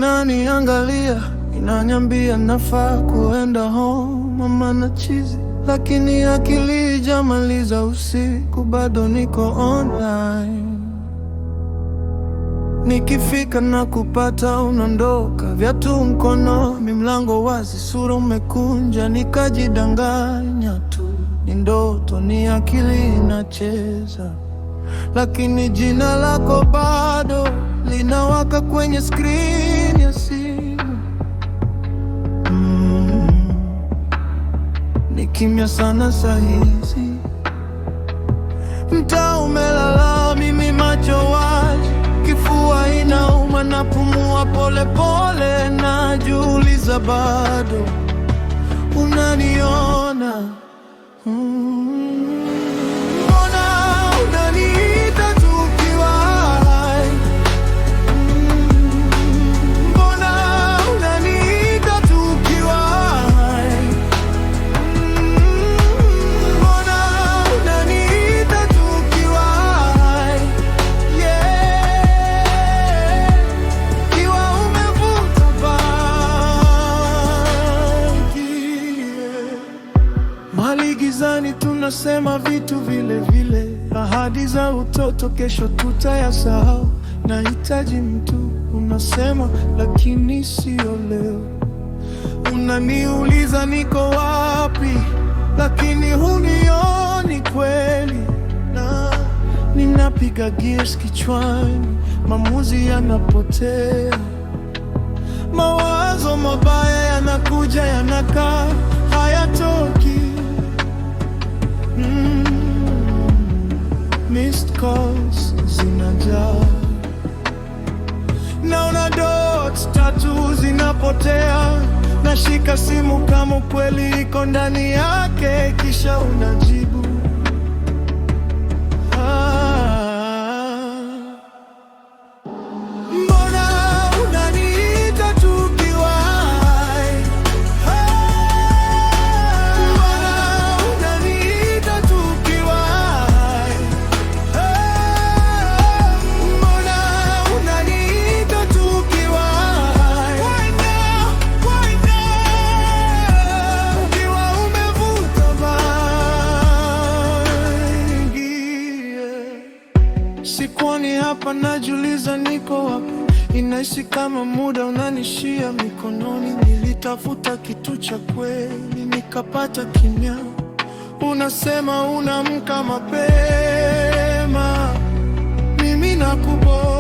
inaniangalia, inaniambia nafaa kuenda home, mama na chizi, lakini akili ijamaliza usiku, bado niko online. Nikifika na kupata unaondoka, viatu mkononi, mlango wazi, sura umekunja, nikajidanganya tu ni ndoto, ni akili inacheza, lakini jina lako bado linawaka kwenye screen ya simu. Ni kimya sana sahizi, mtaa umelala, mimi macho wazi, kifua inauma, napumua pole pole, najiuliza bado unaniona? Mbona unaniita tukiwa hai? Mbona unaniita tukiwa hai? Mbona unaniita tukiwa hai? Yeah. Kiwa umevuta bangi, yeah. Mali gizani tunasema vitu vile vile, ahadi za utoto kesho tutayasahau. Nahitaji mtu unasema, lakini sio leo. Unaniuliza niko wapi, lakini hunioni kweli, na ninapiga gears kichwani, maamuzi yanapotea, mawazo mabaya yanakuja yanakaa, hayatoki. Missed calls zinajaa, naona dots tatu zinapotea, nashika simu kama ukweli iko ndani yake, kisha unajibu mbona unaniita tukiwa hai? Mbona unaniita tukiwa hai? Mbona unaniita tukiwa hai? Why now? Ukiwa umevuta bangi, yeah. Sikuoni hapa, najiuliza niko wapi, inaishi kama muda unanishia mikononi. Nilitafuta kitu cha kweli, nikapata kimya. Unasema unaamka mapema, mimi nakubo